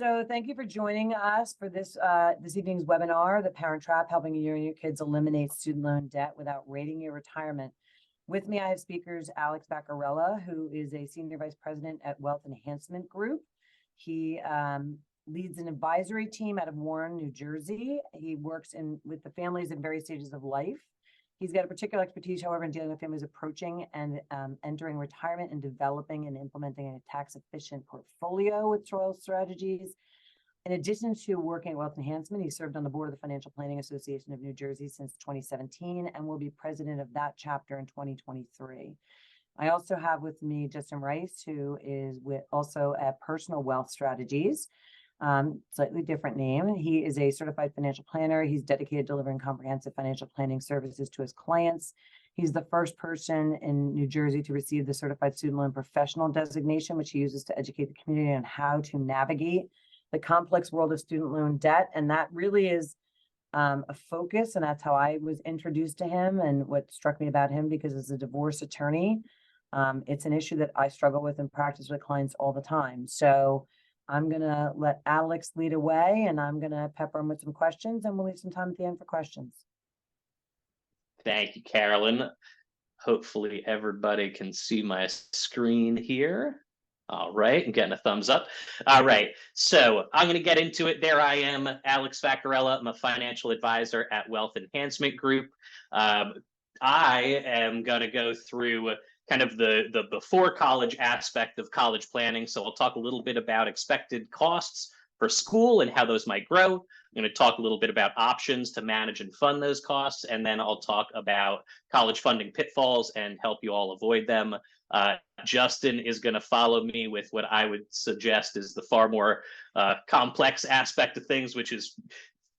So thank you for joining us for this evening's webinar, The Parent Trap, helping you and your kids eliminate student loan debt without rating your retirement. With me, I have speakers Alex Vaccarella, who is a Senior Vice President at Wealth Enhancement Group. He leads an advisory team out of Warren, New Jersey. He works with the families in various stages of life. He's got a particular expertise, however, in dealing with families approaching and entering retirement and developing and implementing a tax-efficient portfolio with choice strategies. In addition to working at Wealth Enhancement, he served on the board of the Financial Planning Association of New Jersey since 2017 and will be president of that chapter in 2023. I also have with me Justin Rice, who is also at Personal Wealth Strategies. Slightly different name. He is a certified financial planner. He's dedicated to delivering comprehensive financial planning services to his clients. He's the first person in New Jersey to receive the Certified Student Loan Professional designation, which he uses to educate the community on how to navigate the complex world of student loan debt. And that really is a focus. And that's how I was introduced to him and what struck me about him, because as a divorce attorney, it's an issue that I struggle with and practice with clients all the time. So I'm going to let Alex lead away, and I'm going to pepper him with some questions, and we'll leave some time at the end for questions. Thank you, Carolyn. Hopefully everybody can see my screen here. All right, I'm getting a thumbs up. All right, so I'm going to get into it. There I am, Alex Vaccarella. I'm a financial advisor at Wealth Enhancement Group. I am going to go through kind of the before college aspect of college planning. So I'll talk a little bit about expected costs for school and how those might grow. I'm going to talk a little bit about options to manage and fund those costs. And then I'll talk about college funding pitfalls and help you all avoid them. Justin is going to follow me with what I would suggest is the far more complex aspect of things, which is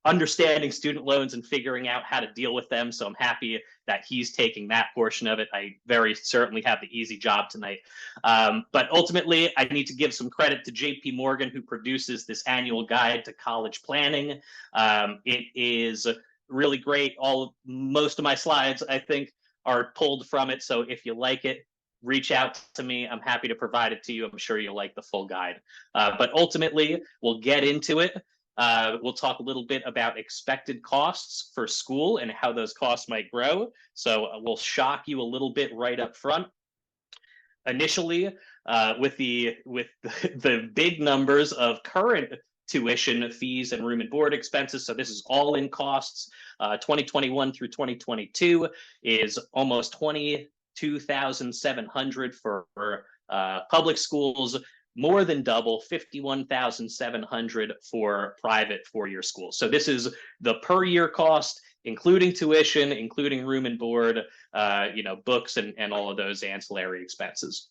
understanding student loans and figuring out how to deal with them. So I'm happy that he's taking that portion of it. I very certainly have the easy job tonight. But ultimately, I need to give some credit to JP Morgan, who produces this annual guide to college planning. It is really great. Most of my slides, I think, are pulled from it. So if you like it, reach out to me. I'm happy to provide it to you. I'm sure you'll like the full guide. But ultimately, we'll get into it. We'll talk a little bit about expected costs for school and how those costs might grow. So we'll shock you a little bit right up front. Initially, with the big numbers of current tuition fees and room and board expenses. So this is all in costs. 2021 through 2022 is almost $22,700 for public schools. More than double, $51,700 for private four-year schools. So this is the per year cost, including tuition, including room and board, books and all of those ancillary expenses.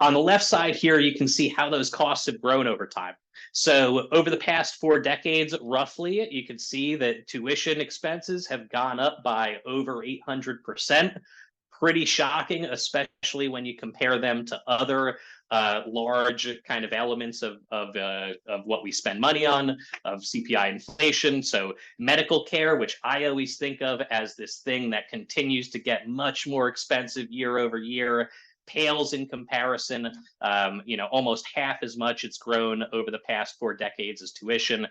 On the left side here, you can see how those costs have grown over time. So over the past 4 decades, roughly, you can see that tuition expenses have gone up by over 800%. Pretty shocking, especially when you compare them to other large kind of elements of what we spend money on, of CPI inflation. So medical care, which I always think of as this thing that continues to get much more expensive year over year, pales in comparison. Almost half as much it's grown over the past 4 decades as tuition,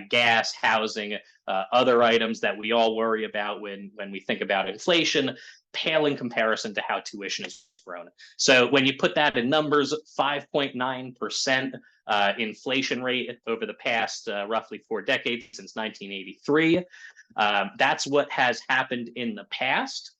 gas, housing, other items that we all worry about when we think about inflation, pale in comparison to how tuition has grown. So when you put that in numbers, 5.9% inflation rate over the past roughly 4 decades since 1983. That's what has happened in the past.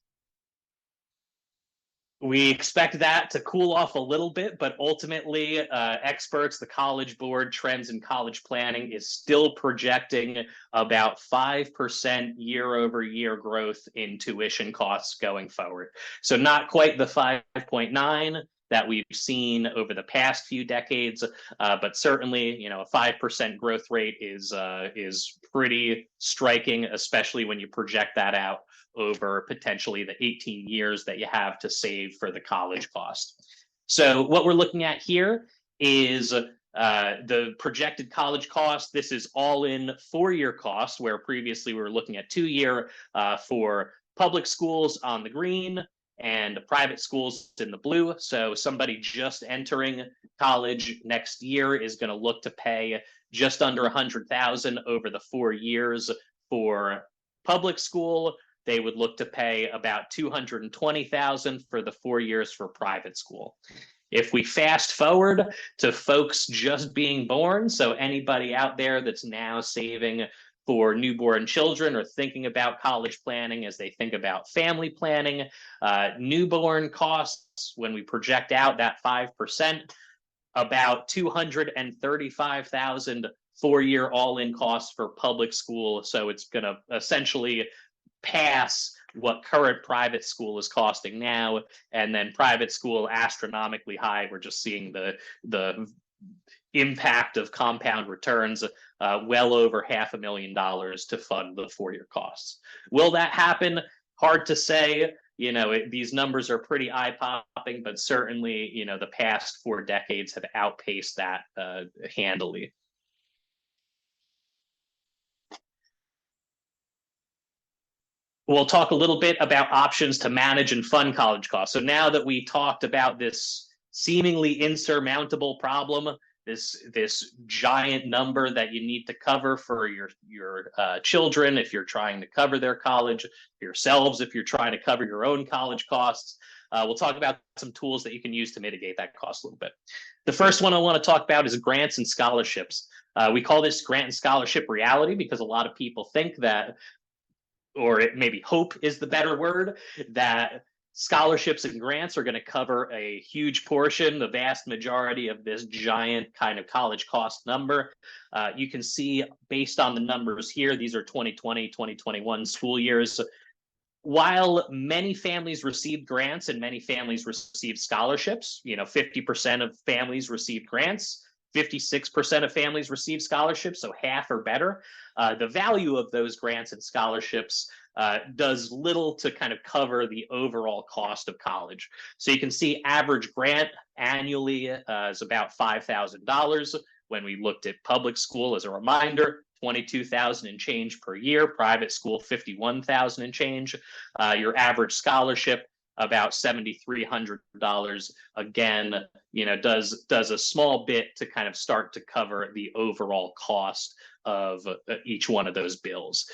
We expect that to cool off a little bit, but ultimately, experts, the College Board, Trends in College Planning is still projecting about 5% year-over-year growth in tuition costs going forward. So not quite the 5.9 that we've seen over the past few decades, but certainly, a 5% growth rate is pretty striking, especially when you project that out over potentially the 18 years that you have to save for the college cost. So what we're looking at here is the projected college cost. This is all in 4-year cost, where previously we were looking at 2-year for public schools on the green and private schools in the blue. So somebody just entering college next year is going to look to pay just under 100,000 over the 4 years for public school. They would look to pay about 220,000 for the 4 years for private school. If we fast forward to folks just being born, so anybody out there that's now saving for newborn children or thinking about college planning as they think about family planning, newborn costs, when we project out that 5%, about 235,000 4-year all-in costs for public school. So it's going to essentially pass what current private school is costing now, and then private school astronomically high. We're just seeing the impact of compound returns, well over $500,000 to fund the 4-year costs. Will that happen? Hard to say. These numbers are pretty eye-popping, but certainly, the past 4 decades have outpaced that handily. We'll talk a little bit about options to manage and fund college costs. So now that we talked about this seemingly insurmountable problem, this giant number that you need to cover for your children if you're trying to cover their college, yourselves if you're trying to cover your own college costs, we'll talk about some tools that you can use to mitigate that cost a little bit. The first one I want to talk about is grants and scholarships. We call this grant and scholarship reality because a lot of people think that, or it maybe hope is the better word, that scholarships and grants are going to cover a huge portion, the vast majority of this giant kind of college cost number. You can see based on the numbers here, these are 2020, 2021 school years. While many families received grants and many families received scholarships, 50% of families received grants, 56% of families received scholarships, so half or better. The value of those grants and scholarships does little to kind of cover the overall cost of college. So you can see average grant annually is about $5,000. When we looked at public school, as a reminder, 22,000 and change per year, private school 51,000 and change. Your average scholarship about $7,300. Again, does a small bit to kind of start to cover the overall cost of each one of those bills.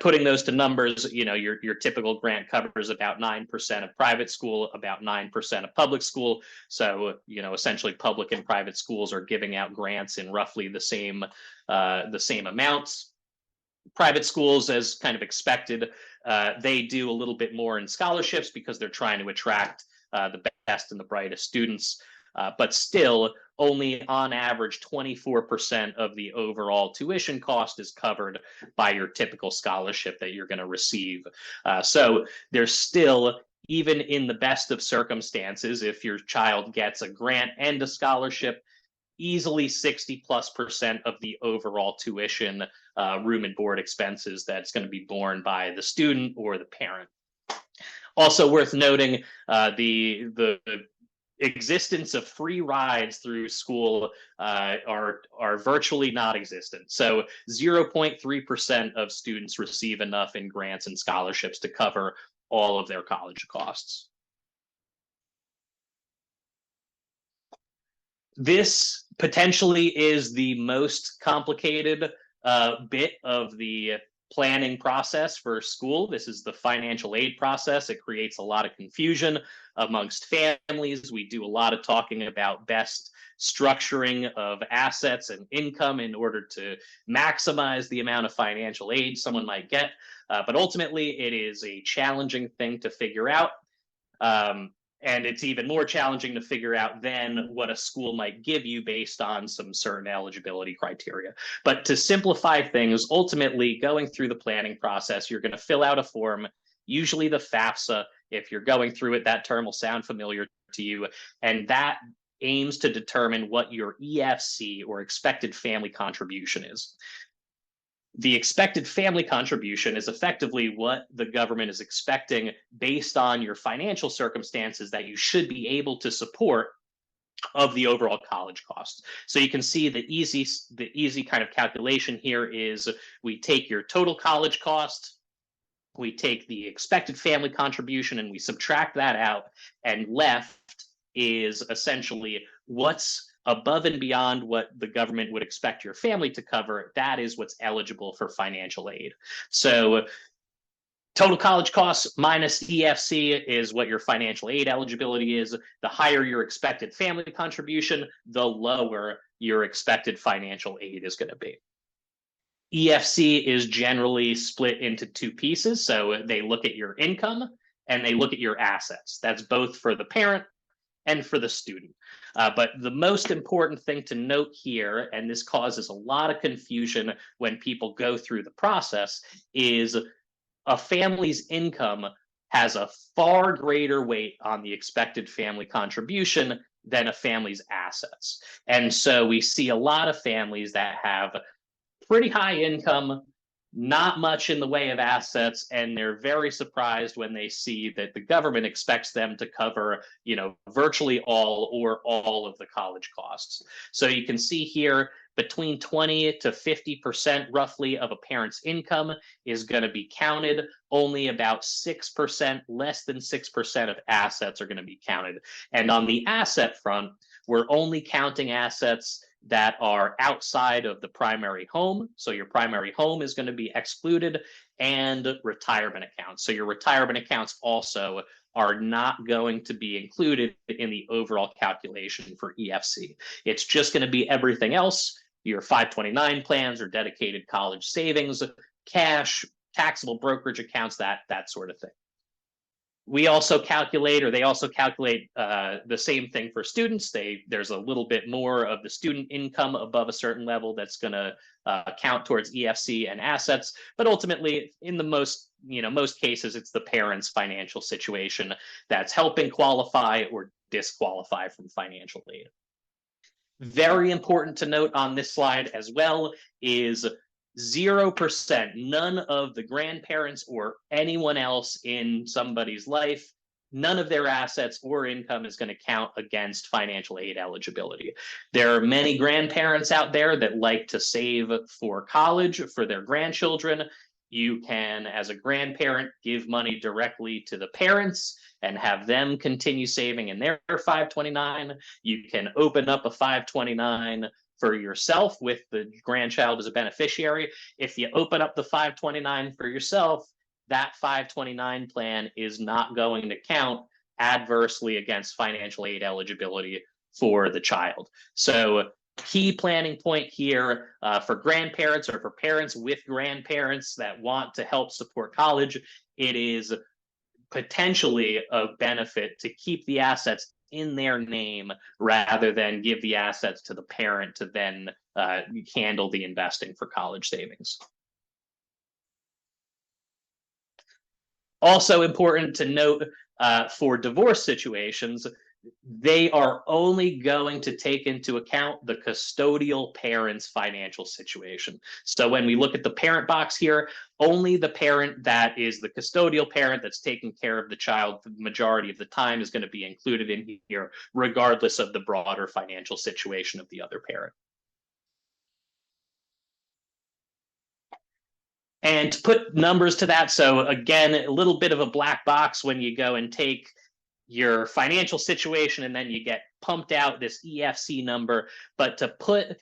Putting those to numbers, your typical grant covers about 9% of private school, about 9% of public school. So, essentially public and private schools are giving out grants in roughly the same amounts. Private schools, as kind of expected, they do a little bit more in scholarships because they're trying to attract the best and the brightest students. But still, only on average 24% of the overall tuition cost is covered by your typical scholarship that you're going to receive. So there's still, even in the best of circumstances, if your child gets a grant and a scholarship, easily 60+% of the overall tuition, room and board expenses that's going to be borne by the student or the parent. Also worth noting, the existence of free rides through school are virtually non-existent. So 0.3% of students receive enough in grants and scholarships to cover all of their college costs. This potentially is the most complicated bit of the planning process for school. This is the financial aid process. It creates a lot of confusion amongst families. We do a lot of talking about best structuring of assets and income in order to maximize the amount of financial aid someone might get. But ultimately, it is a challenging thing to figure out. And it's even more challenging to figure out than what a school might give you based on some certain eligibility criteria. But to simplify things, ultimately going through the planning process, you're going to fill out a form, usually the FAFSA. If you're going through it, that term will sound familiar to you. And that aims to determine what your EFC, or expected family contribution, is. The expected family contribution is effectively what the government is expecting based on your financial circumstances that you should be able to support of the overall college costs. So you can see the easy kind of calculation here is we take your total college cost we take the expected family contribution and we subtract that out, and left is essentially what's above and beyond what the government would expect your family to cover. That is what's eligible for financial aid. So total college costs minus EFC is what your financial aid eligibility is. The higher your expected family contribution, the lower your expected financial aid is going to be. EFC is generally split into two pieces. So they look at your income and they look at your assets. That's both for the parent and for the student. But the most important thing to note here, and this causes a lot of confusion when people go through the process, is a family's income has a far greater weight on the expected family contribution than a family's assets. And so we see a lot of families that have pretty high income, not much in the way of assets, and they're very surprised when they see that the government expects them to cover, virtually all or all of the college costs. So you can see here between 20 to 50% roughly of a parent's income is going to be counted. Only about 6%, less than 6% of assets are going to be counted. And on the asset front, we're only counting assets that are outside of the primary home. So your primary home is going to be excluded, and retirement accounts. So your retirement accounts also are not going to be included in the overall calculation for EFC. It's just going to be everything else, your 529 plans or dedicated college savings, cash, taxable brokerage accounts, that sort of thing. We also calculate, or they also calculate the same thing for students. There's a little bit more of the student income above a certain level that's going to count towards EFC and assets. But ultimately, in the most cases, it's the parent's financial situation that's helping qualify or disqualify from financial aid. Very important to note on this slide as well is 0%, none of the grandparents or anyone else in somebody's life, none of their assets or income is going to count against financial aid eligibility. There are many grandparents out there that like to save for college for their grandchildren. You can, as a grandparent, give money directly to the parents and have them continue saving in their 529. You can open up a 529 for yourself with the grandchild as a beneficiary. If you open up the 529 for yourself, that 529 plan is not going to count adversely against financial aid eligibility for the child. So key planning point here for grandparents or for parents with grandparents that want to help support college, it is potentially a benefit to keep the assets in their name rather than give the assets to the parent to then handle the investing for college savings. Also important to note for divorce situations, they are only going to take into account the custodial parent's financial situation. So when we look at the parent box here, only the parent that is the custodial parent that's taking care of the child the majority of the time is going to be included in here, regardless of the broader financial situation of the other parent. And to put numbers to that, so again, a little bit of a black box when you go and take your financial situation and then you get pumped out this EFC number, but to put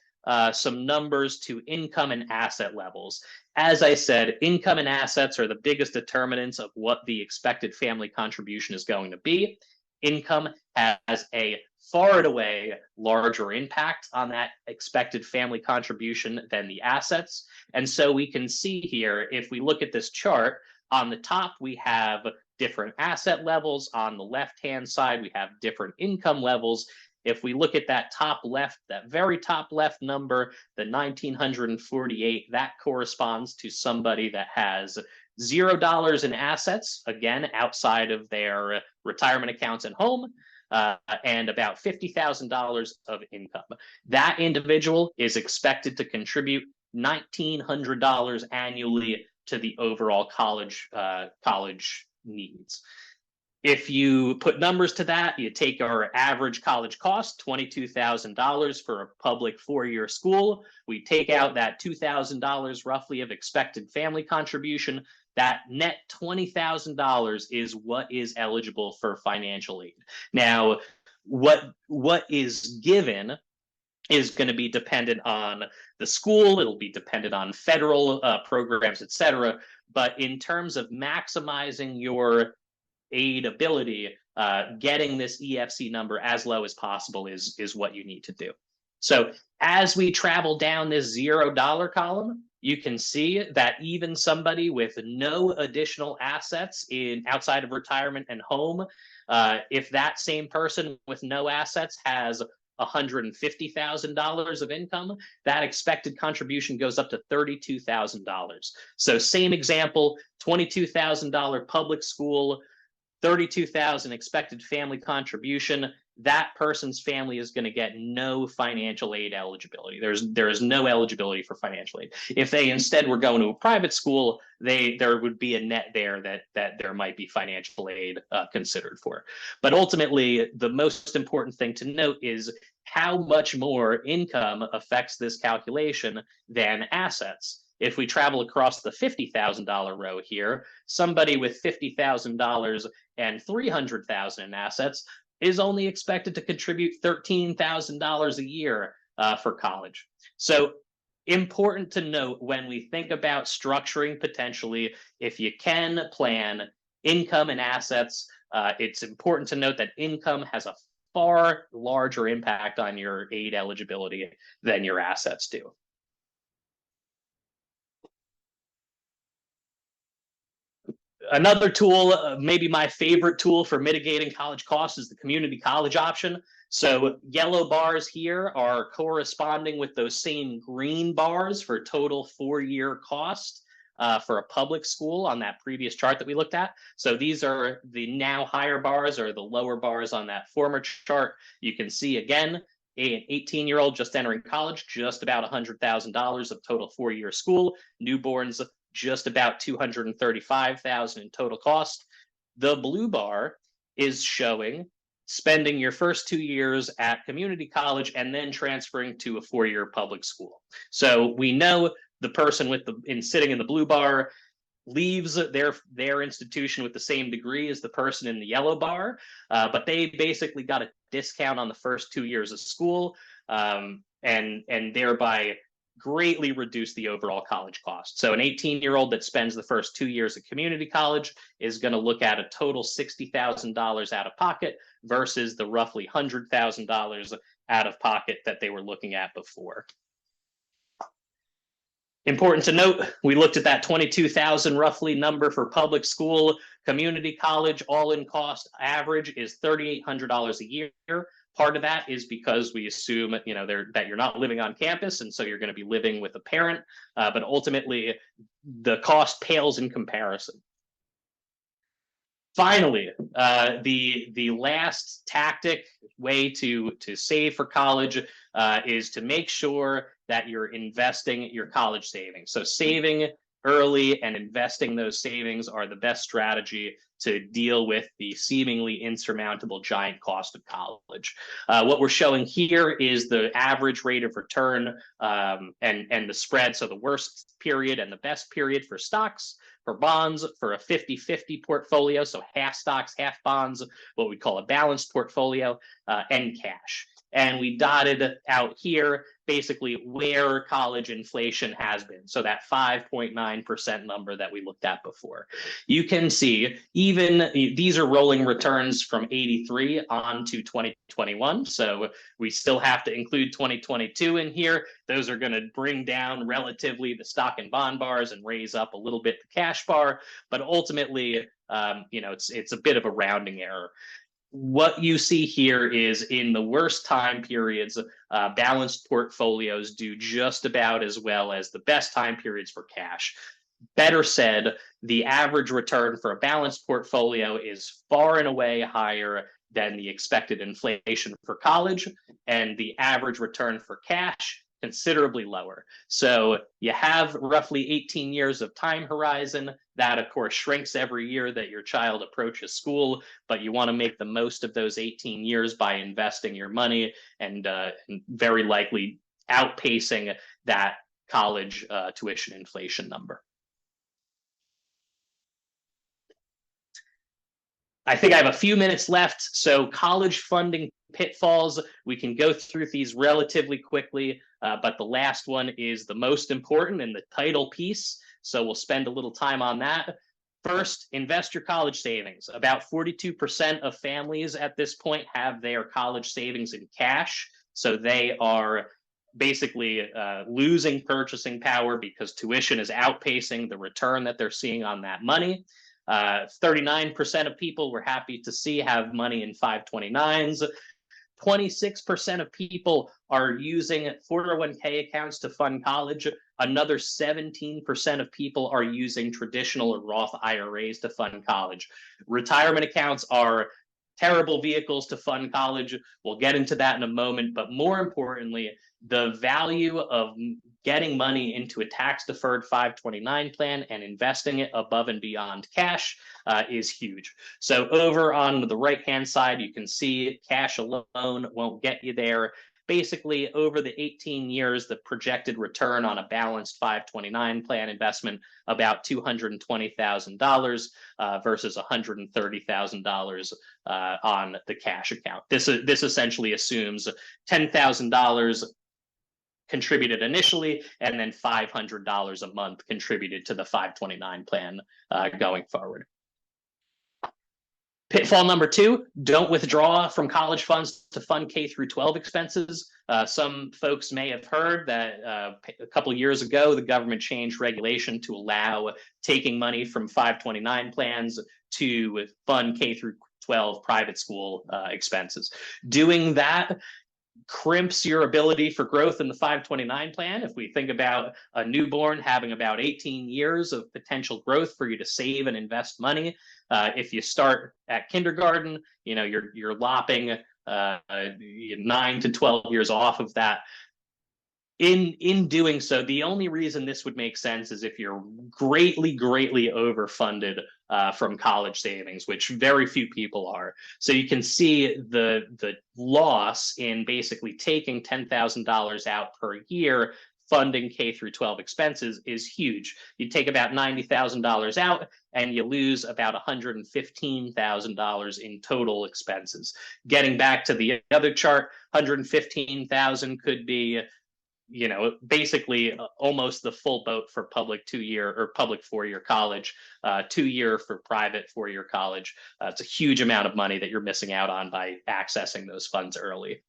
some numbers to income and asset levels. As I said, income and assets are the biggest determinants of what the expected family contribution is going to be. Income has a far and away larger impact on that expected family contribution than the assets. And so we can see here, if we look at this chart, on the top we have different asset levels. On the left-hand side, we have different income levels. If we look at that top left, that very top left number, the 1,948, that corresponds to somebody that has $0 in assets, again, outside of their retirement accounts and home, and about $50,000 of income. That individual is expected to contribute $1,900 annually to the overall college needs. If you put numbers to that, you take our average college cost, $22,000 for a public four-year school. We take out that $2,000 roughly of expected family contribution. that net $20,000 is what is eligible for financial aid. Now, what is given is going to be dependent on the school. It'll be dependent on federal programs, et cetera. But in terms of maximizing your aid ability, getting this EFC number as low as possible is what you need to do. So as we travel down this $0 column, you can see that even somebody with no additional assets in outside of retirement and home, if that same person with no assets has $150,000 of income, that expected contribution goes up to $32,000. So same example, $22,000 public school, $32,000 expected family contribution. That person's family is going to get no financial aid eligibility. There is no eligibility for financial aid. If they instead were going to a private school, there would be a net there that there might be financial aid considered for. But ultimately, the most important thing to note is how much more income affects this calculation than assets. If we travel across the $50,000 row here, somebody with $50,000 and $300,000 in assets is only expected to contribute $13,000 a year for college. So important to note when we think about structuring potentially, if you can plan income and assets, it's important to note that income has a far larger impact on your aid eligibility than your assets do. Another tool, maybe my favorite tool for mitigating college costs, is the community college option. So yellow bars here are corresponding with those same green bars for total 4-year cost for a public school on that previous chart that we looked at. So these are the now higher bars, or the lower bars on that former chart. You can see again, an 18-year-old just entering college, just about $100,000 of total 4-year school. Newborns, just about $235,000 in total cost. The blue bar is showing spending your first 2 years at community college and then transferring to a 4-year public school. So we know the person sitting in the blue bar leaves their institution with the same degree as the person in the yellow bar, but they basically got a discount on the first 2 years of school, and thereby greatly reduce the overall college cost. So an 18-year-old that spends the first 2 years at community college is going to look at a total $60,000 out of pocket versus the roughly $100,000 out of pocket that they were looking at before. Important to note, we looked at that 22,000 roughly number for public school. Community college all-in cost average is $3,800 a year. Part of that is because we assume that you're not living on campus, and so you're going to be living with a parent. But ultimately, the cost pales in comparison. Finally, the last tactic way to save for college is to make sure that you're investing your college savings. So saving early and investing those savings are the best strategy to deal with the seemingly insurmountable giant cost of college. What we're showing here is the average rate of return and the spread. So the worst period and the best period for stocks, for bonds, for a 50-50 portfolio, so half stocks, half bonds, what we call a balanced portfolio, and cash. And we dotted out here basically where college inflation has been. So that 5.9% number that we looked at before. You can see even these are rolling returns from 83 on to 2021. So we still have to include 2022 in here. Those are going to bring down relatively the stock and bond bars and raise up a little bit the cash bar. But ultimately, it's a bit of a rounding error. What you see here is in the worst time periods, balanced portfolios do just about as well as the best time periods for cash. Better said, the average return for a balanced portfolio is far and away higher than the expected inflation for college, and the average return for cash considerably lower. So you have roughly 18 years of time horizon. That, of course, shrinks every year that your child approaches school, but you want to make the most of those 18 years by investing your money and very likely outpacing that college tuition inflation number. I think I have a few minutes left. So college funding pitfalls, we can go through these relatively quickly, but the last one is the most important and the title piece. So we'll spend a little time on that. First, invest your college savings. About 42% of families at this point have their college savings in cash. So they are basically losing purchasing power because tuition is outpacing the return that they're seeing on that money. 39% of people we're happy to see have money in 529s. 26% of people are using 401k accounts to fund college. Another 17% of people are using traditional or Roth IRAs to fund college. Retirement accounts are terrible vehicles to fund college. We'll get into that in a moment. But more importantly, the value of getting money into a tax-deferred 529 plan and investing it above and beyond cash is huge. So over on the right-hand side, you can see cash alone won't get you there. Basically, over the 18 years, the projected return on a balanced 529 plan investment, about $220,000 versus $130,000 on the cash account. This essentially assumes $10,000 contributed initially, and then $500 a month contributed to the 529 plan going forward. Pitfall number 2, don't withdraw from college funds to fund K through 12 expenses. Some folks may have heard that a couple of years ago, the government changed regulation to allow taking money from 529 plans to fund K through 12 private school expenses. Doing that crimps your ability for growth in the 529 plan. If we think about a newborn having about 18 years of potential growth for you to save and invest money, if you start at kindergarten, you're lopping 9 to 12 years off of that. In doing so, the only reason this would make sense is if you're greatly overfunded from college savings, which very few people are. So you can see the loss in basically taking $10,000 out per year funding K through 12 expenses is huge. You take about $90,000 out and you lose about $115,000 in total expenses. Getting back to the other chart, $115,000 could be basically almost the full boat for public 2-year or public 4-year college, 2-year for private 4-year college. It's a huge amount of money that you're missing out on by accessing those funds early.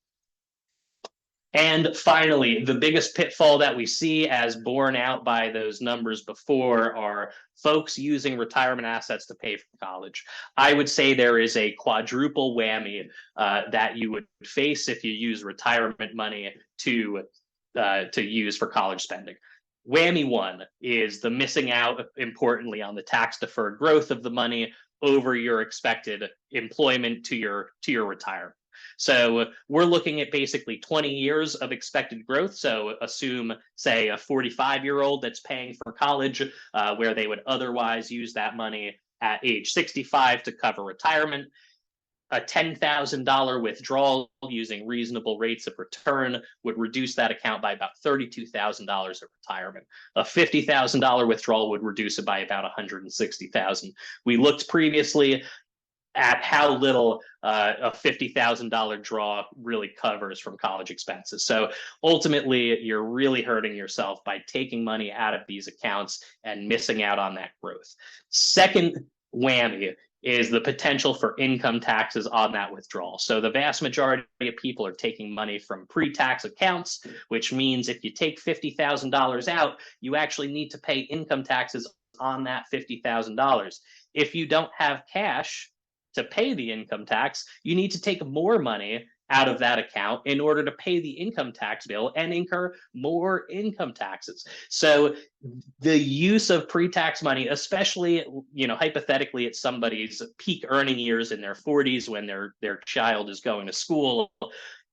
And finally, the biggest pitfall that we see as borne out by those numbers before are folks using retirement assets to pay for college. I would say there is a quadruple whammy that you would face if you use retirement money to use for college spending. Whammy 1 is the missing out, importantly, on the tax deferred growth of the money over your expected employment to your retirement. So we're looking at basically 20 years of expected growth. So assume, say, a 45-year-old that's paying for college, where they would otherwise use that money at age 65 to cover retirement. A $10,000 withdrawal using reasonable rates of return would reduce that account by about $32,000 of retirement. A $50,000 withdrawal would reduce it by about $160,000. We looked previously at how little a $50,000 draw really covers from college expenses. So ultimately, you're really hurting yourself by taking money out of these accounts and missing out on that growth. Second whammy is the potential for income taxes on that withdrawal. So the vast majority of people are taking money from pre-tax accounts, which means if you take $50,000 out, you actually need to pay income taxes on that $50,000. If you don't have cash to pay the income tax, you need to take more money out of that account in order to pay the income tax bill and incur more income taxes. So the use of pre-tax money, especially, hypothetically at somebody's peak earning years in their 40s when their child is going to school,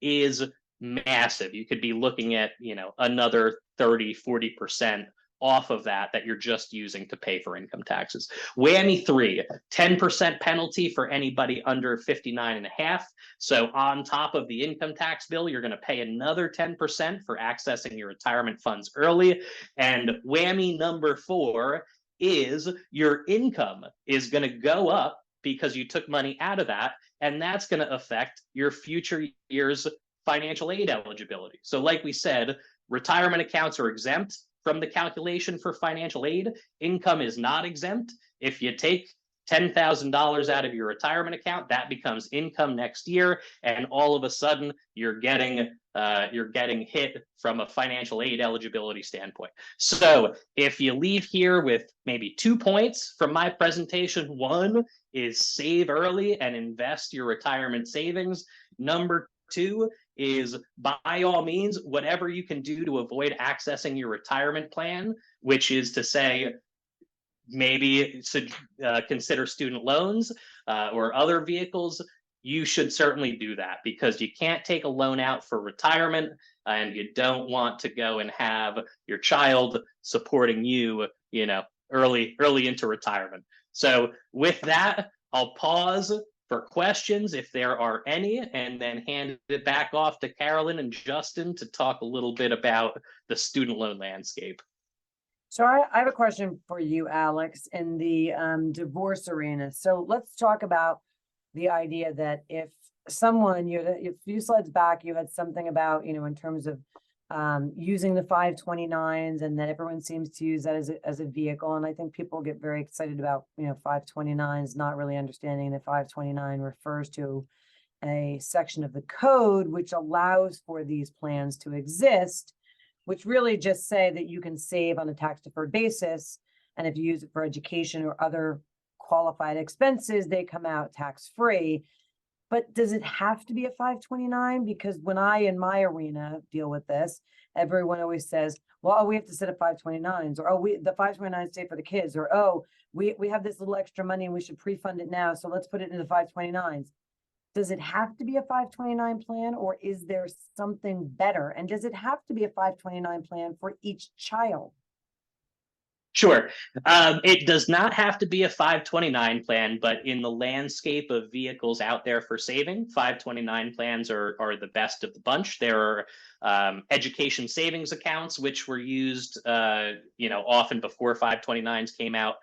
is massive. You could be looking at, another 30, 40% off of that you're just using to pay for income taxes. Whammy 3, 10% penalty for anybody under 59 and a half. So on top of the income tax bill, you're going to pay another 10% for accessing your retirement funds early. And whammy number 4 is your income is going to go up because you took money out of that, and that's going to affect your future year's financial aid eligibility. So like we said, retirement accounts are exempt from the calculation for financial aid. Income is not exempt. If you take $10,000 out of your retirement account, that becomes income next year, and all of a sudden you're getting hit from a financial aid eligibility standpoint. So if you leave here with maybe 2 points from my presentation, one is save early and invest your retirement savings. Number 2 is, by all means, whatever you can do to avoid accessing your retirement plan, which is to say, maybe consider student loans or other vehicles. You should certainly do that, because you can't take a loan out for retirement, and you don't want to go and have your child supporting you, early into retirement. So with that, I'll pause for questions if there are any, and then hand it back off to Carolyn and Justin to talk a little bit about the student loan landscape. So I have a question for you, Alex, in the divorce arena. So let's talk about the idea that if someone, a few slides back, you had something about, in terms of using the 529s, and that everyone seems to use that as a vehicle. And I think people get very excited about, 529s, not really understanding that 529 refers to a section of the code which allows for these plans to exist, which really just say that you can save on a tax deferred basis. And if you use it for education or other qualified expenses, they come out tax free. But does it have to be a 529? Because when I, in my arena, deal with this, everyone always says, well, oh, we have to set up 529s, or, oh, the 529s stay for the kids, or, oh, we have this little extra money and we should pre-fund it now, so let's put it in the 529s. Does it have to be a 529 plan, or is there something better? And does it have to be a 529 plan for each child? Sure. It does not have to be a 529 plan, but in the landscape of vehicles out there for saving, 529 plans are the best of the bunch. There are education savings accounts, which were used, often before 529s came out.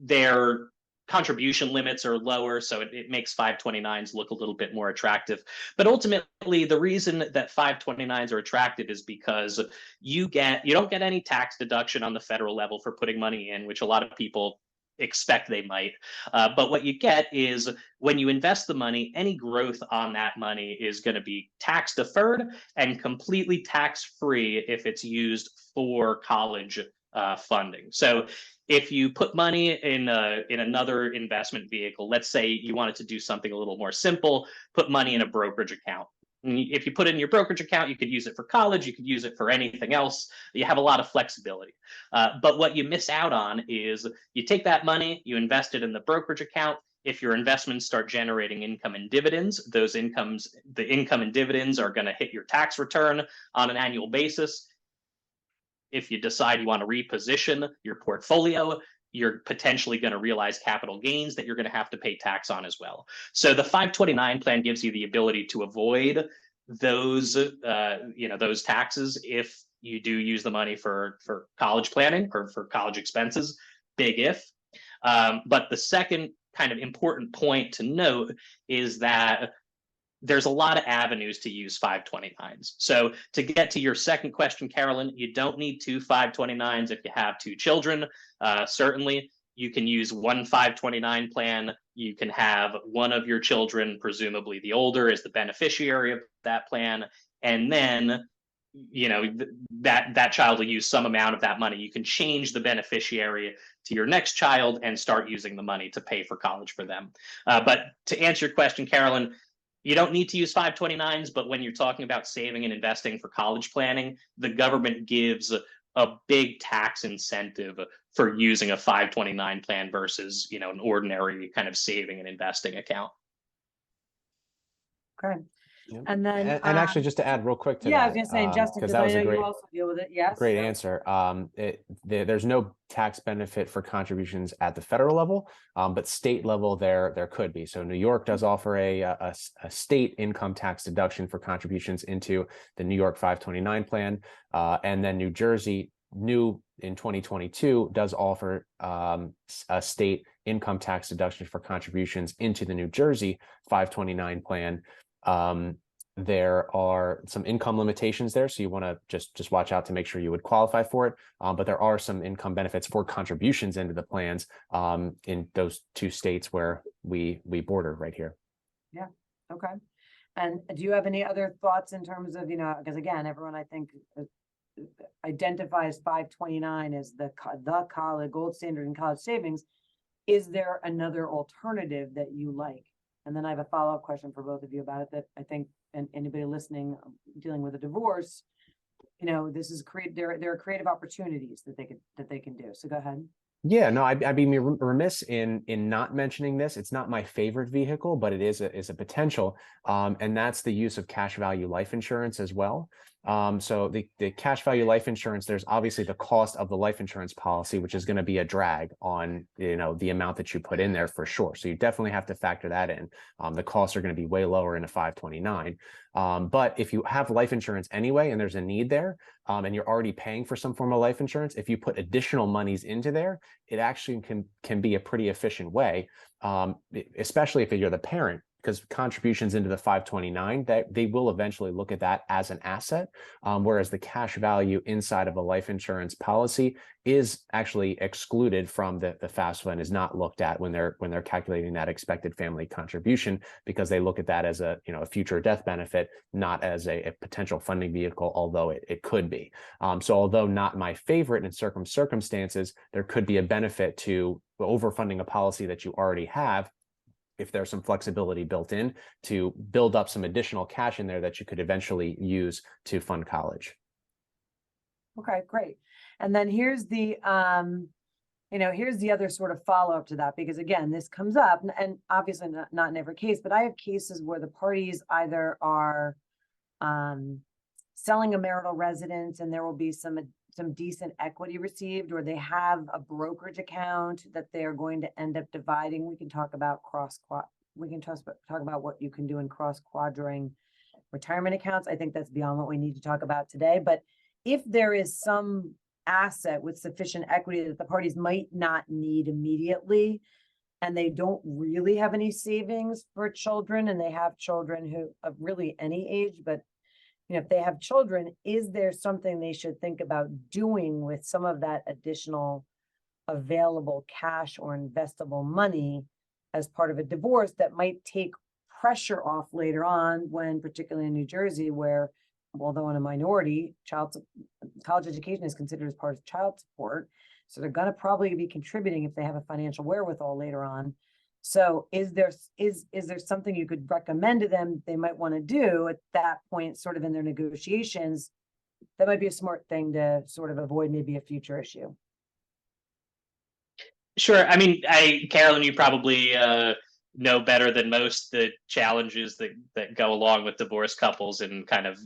Their contribution limits are lower, so it makes 529s look a little bit more attractive. But ultimately, the reason that 529s are attractive is because you don't get any tax deduction on the federal level for putting money in, which a lot of people expect they might. But what you get is, when you invest the money, any growth on that money is going to be tax deferred and completely tax free if it's used for college funding. So if you put money in another investment vehicle, let's say you wanted to do something a little more simple, put money in a brokerage account. And if you put it in your brokerage account, you could use it for college, you could use it for anything else. You have a lot of flexibility. But what you miss out on is, you take that money, you invest it in the brokerage account. If your investments start generating income and dividends, the income and dividends are going to hit your tax return on an annual basis. If you decide you want to reposition your portfolio, you're potentially going to realize capital gains that you're going to have to pay tax on as well. So the 529 plan gives you the ability to avoid those taxes if you do use the money for college planning or for college expenses. Big if. But the second kind of important point to note is that there's a lot of avenues to use 529s. So to get to your second question, Carolyn, you don't need 2 529s if you have 2 children. Certainly, you can use one 529 plan. You can have one of your children, presumably the older, as the beneficiary of that plan. And then, that child will use some amount of that money. You can change the beneficiary to your next child and start using the money to pay for college for them. But to answer your question, Carolyn, you don't need to use 529s, but when you're talking about saving and investing for college planning, the government gives a big tax incentive for using a 529 plan versus, an ordinary kind of saving and investing account. Okay. Yep. And then, and actually, just to add real quick to yeah, that, I was going to say, Justin, because that I was know a great, you also deal with it. Yes. great answer. There's no tax benefit for contributions at the federal level, but state level there could be. So New York does offer a state income tax deduction for contributions into the New York 529 plan, and then New Jersey new in 2022 does offer a state income tax deduction for contributions into the New Jersey 529 plan. There are some income limitations there, so you want to just watch out to make sure you would qualify for it. But there are some income benefits for contributions into the plans in those two states where we border right here. Yeah. Okay. And do you have any other thoughts in terms of, because again, everyone I think identifies 529 as the college gold standard in college savings. Is there another alternative that you like? And then I have a follow-up question for both of you about it that I think, and anybody listening dealing with a divorce, this is there are creative opportunities that they can do. So go ahead. Yeah, no, I'd be remiss in not mentioning this. It's not my favorite vehicle, but it is a potential, and that's the use of cash value life insurance as well. So the cash value life insurance, there's obviously the cost of the life insurance policy, which is going to be a drag on the amount that you put in there for sure. So you definitely have to factor that in. The costs are going to be way lower in a 529. But if you have life insurance anyway, and there's a need there, and you're already paying for some form of life insurance, if you put additional monies into there, it actually can be a pretty efficient way, especially if you're the parent, because contributions into the 529, that they will eventually look at that as an asset, whereas the cash value inside of a life insurance policy is actually excluded from the FAFSA and is not looked at when they're calculating that expected family contribution, because they look at that as a future death benefit, not as a potential funding vehicle, although it could be. So although not my favorite in certain circumstances, there could be a benefit to overfunding a policy that you already have, if there's some flexibility built in to build up some additional cash in there that you could eventually use to fund college. Okay, great. And then here's the here's the other sort of follow-up to that, because again, this comes up, and obviously not in every case, but I have cases where the parties either are selling a marital residence and there will be some decent equity received, or they have a brokerage account that they're going to end up dividing. We can talk about we can talk about what you can do in cross-quadring retirement accounts. I think that's beyond what we need to talk about today. But if there is some asset with sufficient equity that the parties might not need immediately, and they don't really have any savings for children, and they have children who of really any age, but if they have children, is there something they should think about doing with some of that additional available cash or investable money as part of a divorce that might take pressure off later on, when, particularly in New Jersey, where, although in a minority, college education is considered as part of child support. So they're going to probably be contributing if they have a financial wherewithal later on. So is there something you could recommend to them they might want to do at that point, sort of in their negotiations, that might be a smart thing to sort of avoid maybe a future issue? Sure. I mean, Carolyn, you probably know better than most the challenges that go along with divorced couples, and kind of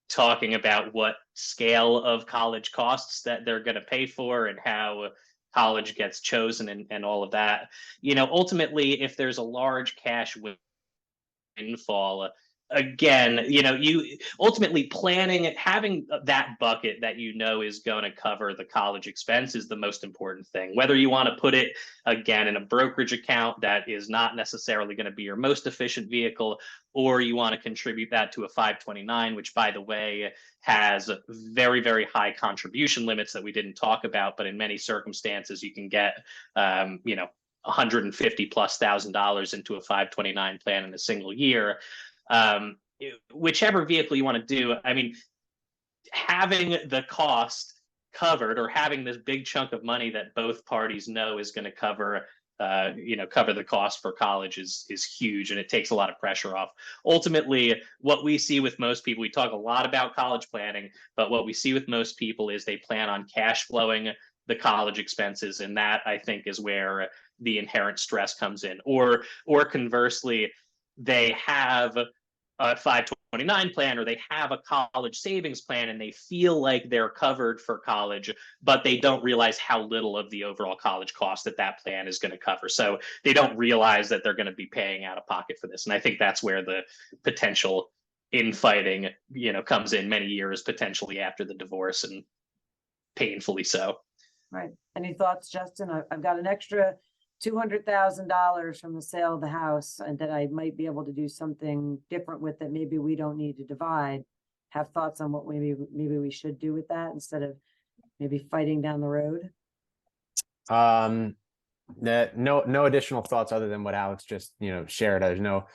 talking about what scale of college costs that they're going to pay for and how college gets chosen and all of that. Ultimately, if there's a large cash windfall, again, you ultimately having that bucket that is going to cover the college expense is the most important thing. Whether you want to put it, again, in a brokerage account that is not necessarily going to be your most efficient vehicle, or you want to contribute that to a 529, which, by the way, has very, very high contribution limits that we didn't talk about, but in many circumstances you can get $150,000+ into a 529 plan in a single year. Whichever vehicle you want to do, I mean, having the cost covered, or having this big chunk of money that both parties know is going to cover the cost for college is huge, and it takes a lot of pressure off. Ultimately, what we see with most people, we talk a lot about college planning, but what we see with most people is they plan on cash flowing the college expenses, and that, I think, is where the inherent stress comes in. Or conversely, they have a 529 plan, or they have a college savings plan, and they feel like they're covered for college, but they don't realize how little of the overall college cost that plan is going to cover. So they don't realize that they're going to be paying out of pocket for this. And I think that's where the potential infighting, comes in many years potentially after the divorce. And painfully so. Right. Any thoughts, Justin? I've got an extra $200,000 from the sale of the house and that I might be able to do something different with that. Maybe we don't need to divide. Have thoughts on what maybe we should do with that instead of maybe fighting down the road? No additional thoughts other than what Alex just, shared. There's no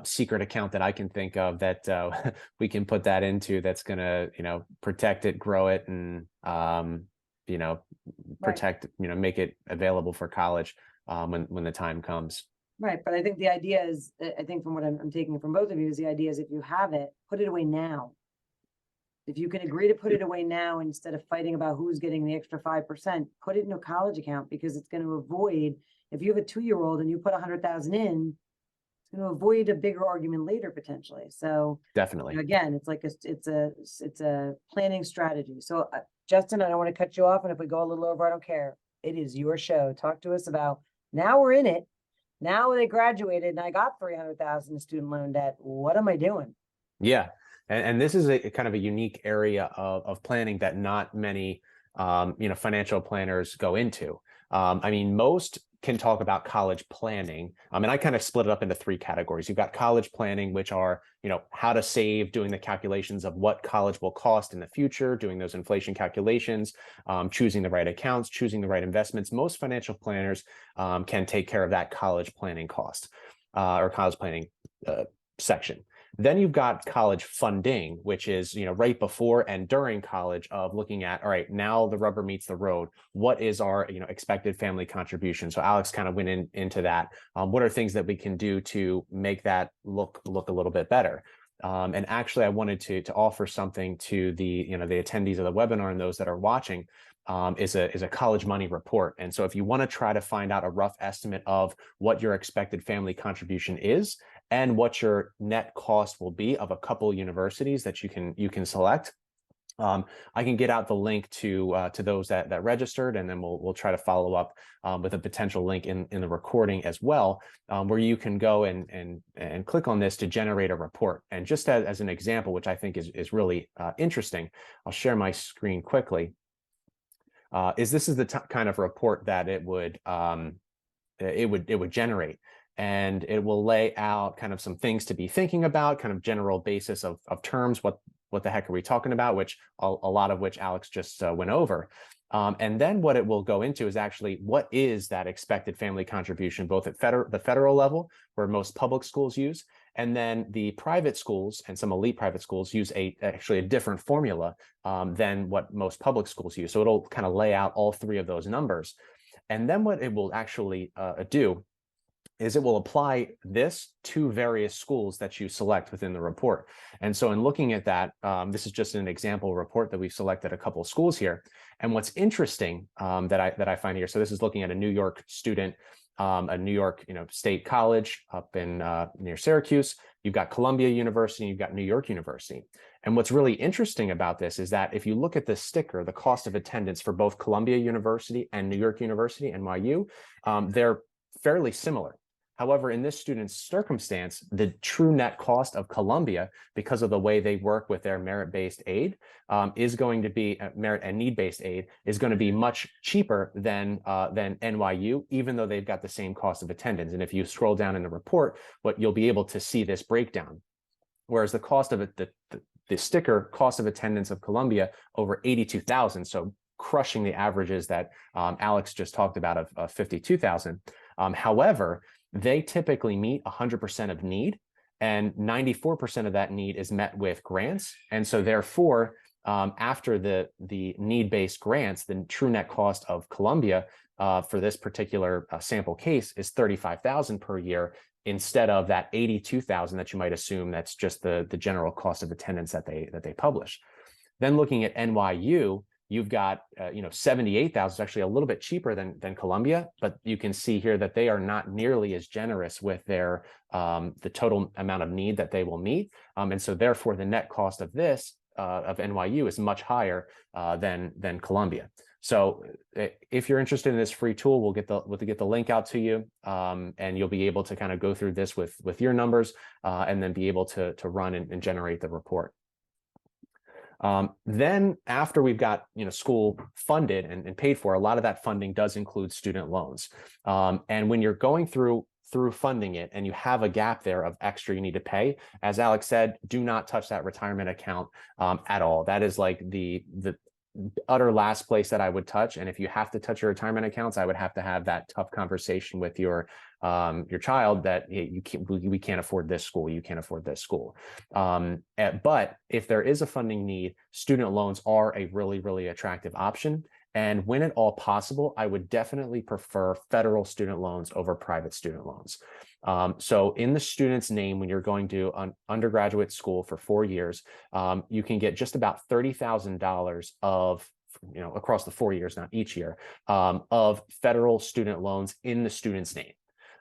secret account that I can think of that we can put that into that's gonna, protect it, grow it, and protect, make it available for college when the time comes. Right, but I think the idea is, I think from what I'm taking from both of you, is the idea is if you have it, put it away now. If you can agree to put it away now instead of fighting about who's getting the extra 5%, put it in a college account because it's going to avoid, if you have a 2-year-old and you put 100,000 in, it's going to avoid a bigger argument later potentially. So Definitely. Again, it's like it's a planning strategy. So Justin, I don't want to cut you off, and if we go a little over, I don't care. It is your show. Talk to us about, now we're in it. Now they graduated and I got 300,000 in student loan debt. What am I doing? Yeah. And this is a kind of a unique area of planning that not many, financial planners go into. I mean, most can talk about college planning. And I kind of split it up into 3 categories. You've got college planning, which are, how to save, doing the calculations of what college will cost in the future, doing those inflation calculations, choosing the right accounts, choosing the right investments. Most financial planners can take care of that college planning cost or college planning section. Then you've got college funding, which is, right before and during college, of looking at, all right, now the rubber meets the road. What is our, expected family contribution? So Alex kind of went into that. What are things that we can do to make that look a little bit better? And actually, I wanted to offer something to the, the attendees of the webinar and those that are watching. Is a college money report. And so if you want to try to find out a rough estimate of what your expected family contribution is and what your net cost will be of a couple universities that you can select, I can get out the link to those that registered, and then we'll try to follow up with a potential link in the recording as well, where you can go and click on this to generate a report. And just as an example, which I think is really interesting, I'll share my screen quickly. This is the kind of report that it would generate, and it will lay out kind of some things to be thinking about, kind of general basis of terms. What the heck are we talking about? Which a lot of which Alex just went over. And then what it will go into is actually what is that expected family contribution, both at the federal level, where most public schools use, and then the private schools and some elite private schools use actually a different formula than what most public schools use. So it'll kind of lay out all 3 of those numbers. And then what it will actually do is it will apply this to various schools that you select within the report. And so in looking at that, this is just an example report that we've selected a couple of schools here. And what's interesting that I find here, so this is looking at a New York student, a New York State College up in near Syracuse. You've got Columbia University, you've got New York University. And what's really interesting about this is that if you look at the sticker, the cost of attendance for both Columbia University and New York University, NYU, they're fairly similar. However, in this student's circumstance, the true net cost of Columbia, because of the way they work with their merit-based aid, is going to be merit and need-based aid is going to be much cheaper than NYU, even though they've got the same cost of attendance. And if you scroll down in the report, what you'll be able to see this breakdown. Whereas the cost of it, the sticker cost of attendance of Columbia over 82,000, so crushing the averages that Alex just talked about of 52,000. However, they typically meet 100% of need, and 94% of that need is met with grants. And so therefore, after the need-based grants, the true net cost of Columbia for this particular sample case is 35,000 per year, instead of that 82,000 that you might assume that's just the general cost of attendance that they publish. Then looking at NYU, you've got 78,000, is actually a little bit cheaper than Columbia, but you can see here that they are not nearly as generous with their the total amount of need that they will meet, and so therefore the net cost of this of NYU is much higher than Columbia. So if you're interested in this free tool, we'll get the link out to you, and you'll be able to kind of go through this with your numbers, and then be able to run and generate the report. Then after we've got school funded and paid for, a lot of that funding does include student loans. And when you're going through funding it and you have a gap there of extra you need to pay, as Alex said, do not touch that retirement account at all. That is like the utter last place that I would touch. And if you have to touch your retirement accounts, I would have to have that tough conversation with your child that we can't afford this school, you can't afford this school. But if there is a funding need, student loans are a really, really attractive option. And when at all possible, I would definitely prefer federal student loans over private student loans. So in the student's name, when you're going to an undergraduate school for 4 years, you can get just about $30,000 of, across the 4 years, not each year, of federal student loans in the student's name.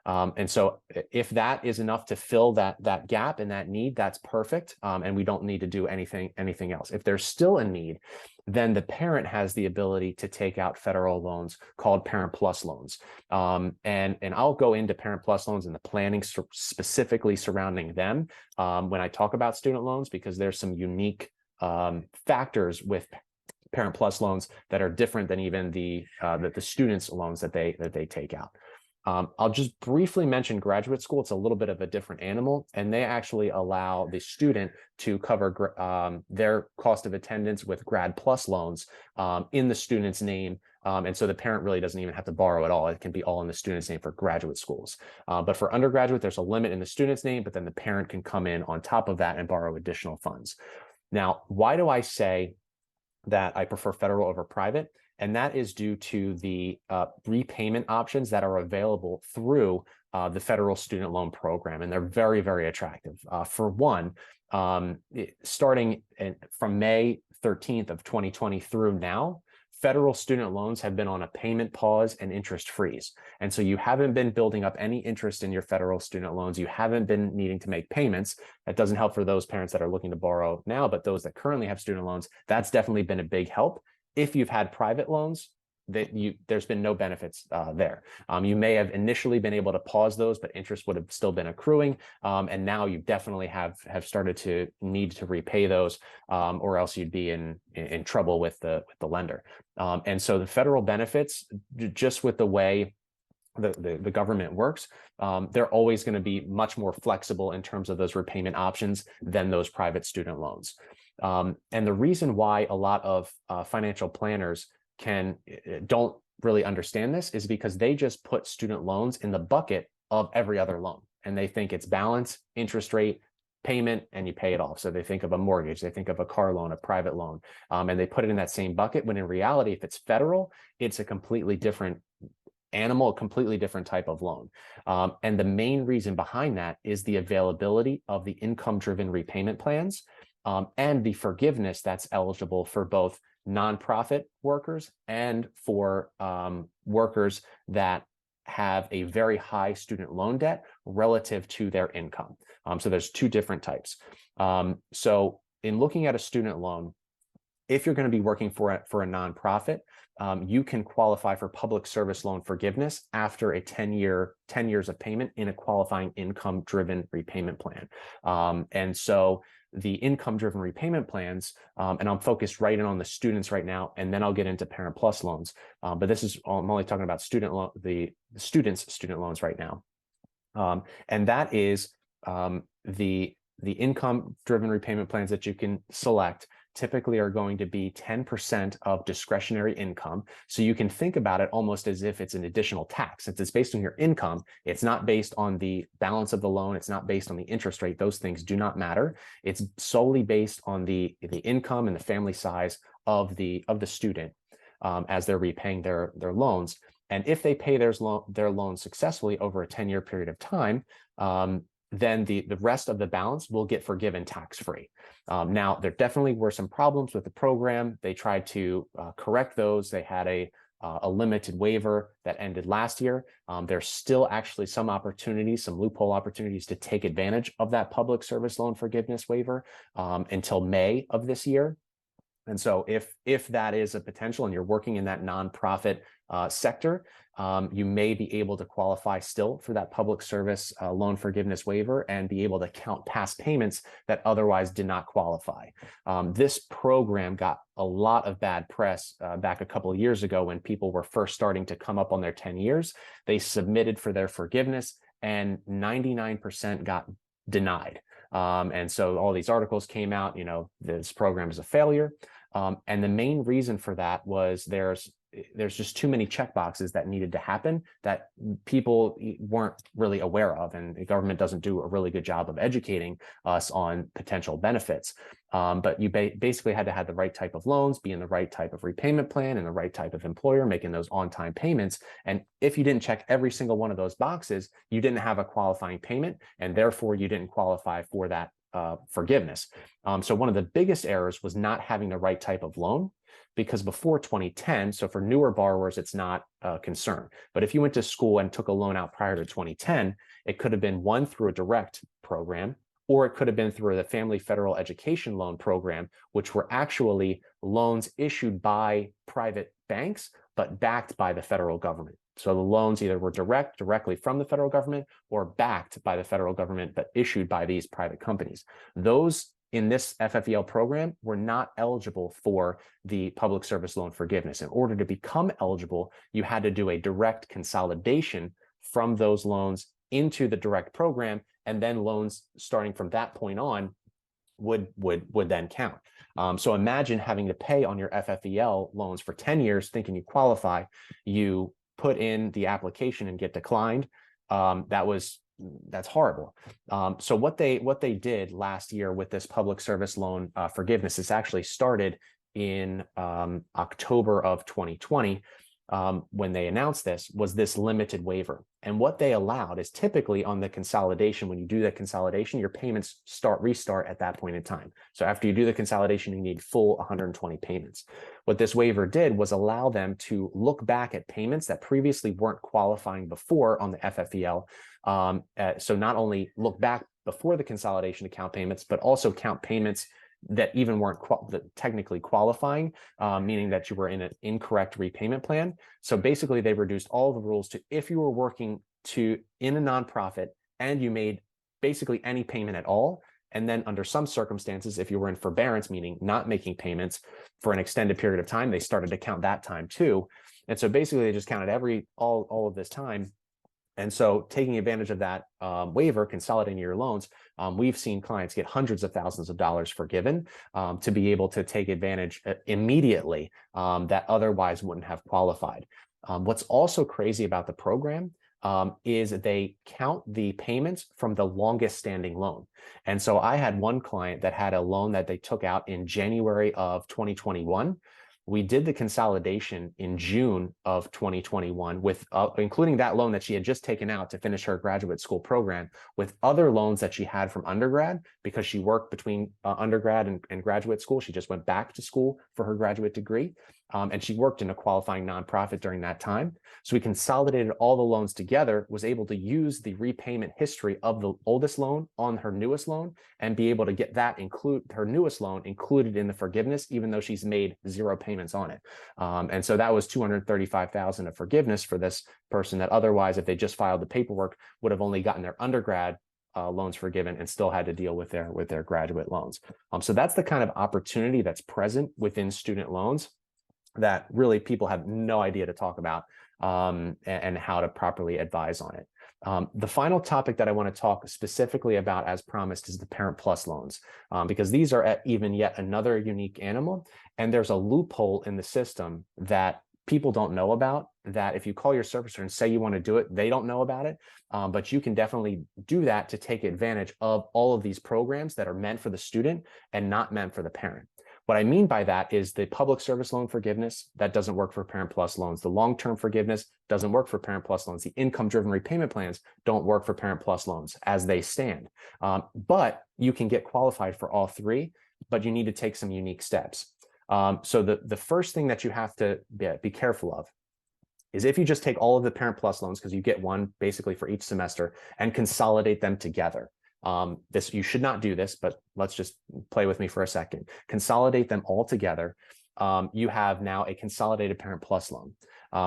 And so if that is enough to fill that gap and that need, that's perfect. And we don't need to do anything else. If there's still a need, then the parent has the ability to take out federal loans called Parent Plus loans. And I'll go into Parent Plus loans and the planning specifically surrounding them when I talk about student loans, because there's some unique factors with Parent Plus loans that are different than even the students' loans that they take out. I'll just briefly mention graduate school. It's a little bit of a different animal, and they actually allow the student to cover their cost of attendance with Grad Plus loans in the student's name. And so the parent really doesn't even have to borrow at all. It can be all in the student's name for graduate schools. But for undergraduate, there's a limit in the student's name, but then the parent can come in on top of that and borrow additional funds. Now, why do I say that I prefer federal over private? And that is due to the repayment options that are available through the federal student loan program. And they're very, very attractive. For one, starting from May 13th of 2020 through now, federal student loans have been on a payment pause and interest freeze. And so you haven't been building up any interest in your federal student loans. You haven't been needing to make payments. That doesn't help for those parents that are looking to borrow now, but those that currently have student loans, that's definitely been a big help. If you've had private loans, there's been no benefits there. You may have initially been able to pause those, but interest would have still been accruing. And now you definitely have started to need to repay those, or else you'd be in trouble with the lender. And so the federal benefits, just with the way the government works, they're always going to be much more flexible in terms of those repayment options than those private student loans. And the reason why a lot of financial planners don't really understand this is because they just put student loans in the bucket of every other loan, and they think it's balance, interest rate, payment, and you pay it off. So they think of a mortgage, they think of a car loan, a private loan, and they put it in that same bucket, when in reality, if it's federal, it's a completely different animal, a completely different type of loan. And the main reason behind that is the availability of the income-driven repayment plans, and the forgiveness that's eligible for both nonprofit workers and for workers that have a very high student loan debt relative to their income. So there's two different types. So in looking at a student loan, if you're going to be working for a nonprofit, you can qualify for public service loan forgiveness after a 10 years of payment in a qualifying income-driven repayment plan. And so the income-driven repayment plans, and I'm focused right in on the students right now, and then I'll get into Parent Plus loans. But I'm only talking about the students' student loans right now. And that is the income-driven repayment plans that you can select typically are going to be 10% of discretionary income. So you can think about it almost as if it's an additional tax. Since it's based on your income, it's not based on the balance of the loan. It's not based on the interest rate. Those things do not matter. It's solely based on the income and the family size of the student as they're repaying their loans. And if they pay their loans successfully over a 10-year period of time, then the rest of the balance will get forgiven tax-free. Now, there definitely were some problems with the program. They tried to correct those. They had a limited waiver that ended last year. There's still actually some opportunities, some loophole opportunities to take advantage of that public service loan forgiveness waiver until May of this year. And so if that is a potential and you're working in that nonprofit sector, you may be able to qualify still for that public service loan forgiveness waiver and be able to count past payments that otherwise did not qualify. This program got a lot of bad press back a couple of years ago when people were first starting to come up on their 10 years. They submitted for their forgiveness and 99% got denied. And so all these articles came out, this program is a failure. And the main reason for that was there's just too many checkboxes that needed to happen that people weren't really aware of. And the government doesn't do a really good job of educating us on potential benefits. But you basically had to have the right type of loans, be in the right type of repayment plan and the right type of employer, making those on-time payments. And if you didn't check every single one of those boxes, you didn't have a qualifying payment, and therefore you didn't qualify for that forgiveness. So one of the biggest errors was not having the right type of loan, because before 2010, so for newer borrowers, it's not a concern. But if you went to school and took a loan out prior to 2010, it could have been one through a direct program, or it could have been through the Family Federal Education Loan Program, which were actually loans issued by private banks, but backed by the federal government. So the loans either were directly from the federal government or backed by the federal government, but issued by these private companies. Those in this FFEL program were not eligible for the public service loan forgiveness. In order to become eligible, you had to do a direct consolidation from those loans into the direct program, and then loans starting from that point on would then count. So imagine having to pay on your FFEL loans for 10 years, thinking you qualify, you put in the application and get declined. That's horrible. So what they did last year with this public service loan forgiveness, this actually started in October of 2020. When they announced this, was this limited waiver. And what they allowed is typically on the consolidation, when you do that consolidation, your payments restart at that point in time. So after you do the consolidation, you need full 120 payments. What this waiver did was allow them to look back at payments that previously weren't qualifying before on the FFEL. So not only look back before the consolidation account payments, but also count payments that even weren't technically qualifying, meaning that you were in an incorrect repayment plan. So basically they reduced all the rules to if you were working in a nonprofit and you made basically any payment at all, and then under some circumstances, if you were in forbearance, meaning not making payments for an extended period of time, they started to count that time too. And so basically they just counted all of this time. And so taking advantage of that waiver, consolidating your loans, we've seen clients get hundreds of thousands of dollars forgiven to be able to take advantage immediately that otherwise wouldn't have qualified. What's also crazy about the program is they count the payments from the longest standing loan. And so I had one client that had a loan that they took out in January of 2021. We did the consolidation in June of 2021 with including that loan that she had just taken out to finish her graduate school program, with other loans that she had from undergrad, because she worked between undergrad and graduate school. She just went back to school for her graduate degree. And she worked in a qualifying nonprofit during that time. So we consolidated all the loans together, was able to use the repayment history of the oldest loan on her newest loan and be able to get her newest loan included in the forgiveness, even though she's made 0 payments on it. And so that was $235,000 of forgiveness for this person that otherwise, if they just filed the paperwork, would have only gotten their undergrad loans forgiven and still had to deal with their graduate loans. So that's the kind of opportunity that's present within student loans that really people have no idea to talk about and how to properly advise on it. The final topic that I want to talk specifically about, as promised, is the Parent Plus loans, because these are even yet another unique animal. And there's a loophole in the system that people don't know about, that if you call your servicer and say you want to do it, they don't know about it. But you can definitely do that to take advantage of all of these programs that are meant for the student and not meant for the parent. What I mean by that is the public service loan forgiveness, that doesn't work for Parent Plus loans. The long-term forgiveness doesn't work for Parent Plus loans. The income-driven repayment plans don't work for Parent Plus loans as they stand. But you can get qualified for all three, but you need to take some unique steps. So the first thing that you have to be careful of is if you just take all of the Parent Plus loans, because you get one basically for each semester, and consolidate them together. This, you should not do this, but let's just play with me for a second. Consolidate them all together. You have now a consolidated Parent Plus loan.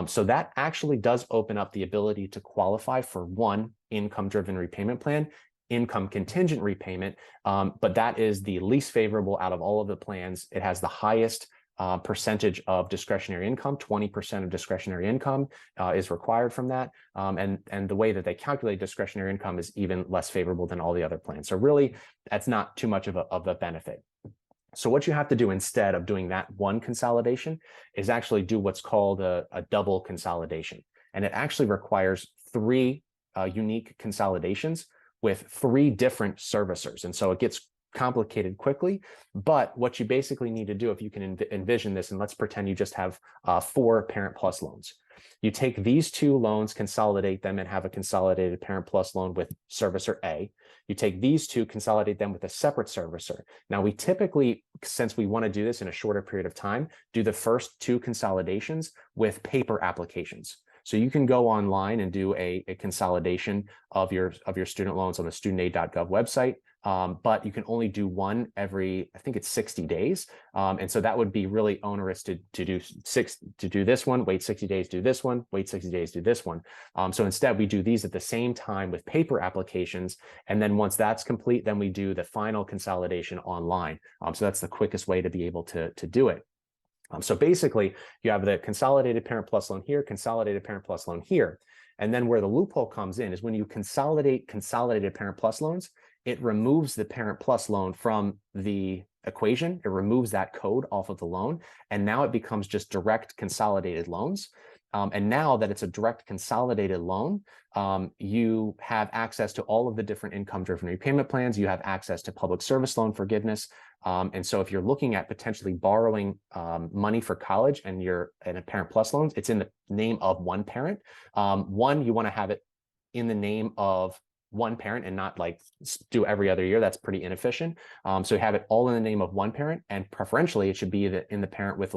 So that actually does open up the ability to qualify for one income-driven repayment plan, income contingent repayment, but that is the least favorable out of all of the plans. It has the highest percentage of discretionary income. 20% of discretionary income is required from that. And the way that they calculate discretionary income is even less favorable than all the other plans. So really, that's not too much of a benefit. So what you have to do instead of doing that one consolidation is actually do what's called a double consolidation. And it actually requires three unique consolidations with three different servicers. And so it gets complicated quickly, but what you basically need to do, if you can envision this, and let's pretend you just have 4 Parent Plus loans. You take these 2 loans, consolidate them, and have a consolidated Parent Plus loan with servicer A. You take these 2, consolidate them with a separate servicer. Now, we typically, since we want to do this in a shorter period of time, do the first 2 consolidations with paper applications. So you can go online and do a consolidation of your student loans on the studentaid.gov website. But you can only do one every, I think it's 60 days. And so that would be really onerous to do this one, wait 60 days, do this one, wait 60 days, do this one. So instead we do these at the same time with paper applications. And then once that's complete, then we do the final consolidation online. So that's the quickest way to be able to do it. So basically you have the consolidated Parent Plus loan here, consolidated Parent Plus loan here. And then where the loophole comes in is when you consolidate consolidated Parent Plus loans, it removes the Parent Plus loan from the equation. It removes that code off of the loan. And now it becomes just direct consolidated loans. And now that it's a direct consolidated loan, you have access to all of the different income-driven repayment plans. You have access to public service loan forgiveness. And so if you're looking at potentially borrowing money for college and you're in a Parent Plus loans, it's in the name of one parent. One, you want to have it in the name of one parent and not like do every other year. That's pretty inefficient. So you have it all in the name of one parent, and preferentially it should be in the parent with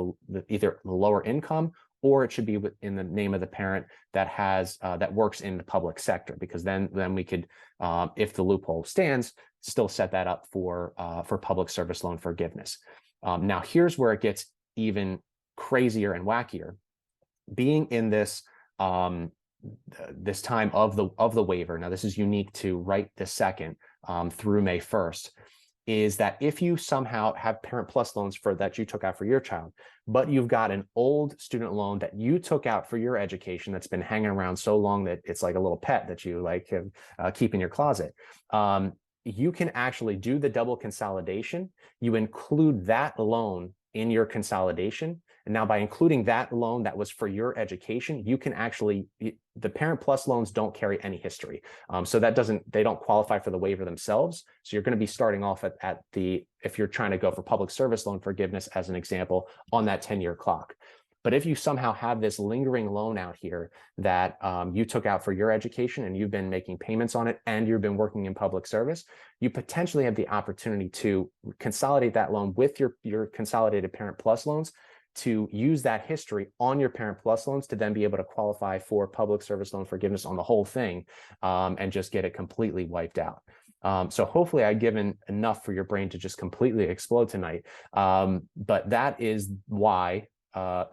either the lower income, or it should be in the name of the parent that has that works in the public sector, because then we could, if the loophole stands, still set that up for public service loan forgiveness. Now here's where it gets even crazier and wackier. Being in this this time of the waiver, now this is unique to right this second through May 1st, is that if you somehow have Parent Plus loans that you took out for your child, but you've got an old student loan that you took out for your education that's been hanging around so long that it's like a little pet that you like keep in your closet, you can actually do the double consolidation. You include that loan in your consolidation. And now by including that loan that was for your education, you can actually, the Parent Plus loans don't carry any history. So they don't qualify for the waiver themselves. So you're going to be starting off if you're trying to go for public service loan forgiveness, as an example, on that 10-year clock. But if you somehow have this lingering loan out here that you took out for your education and you've been making payments on it and you've been working in public service, you potentially have the opportunity to consolidate that loan with your consolidated Parent Plus loans, to use that history on your Parent Plus loans to then be able to qualify for public service loan forgiveness on the whole thing, and just get it completely wiped out. So hopefully I've given enough for your brain to just completely explode tonight. But that is why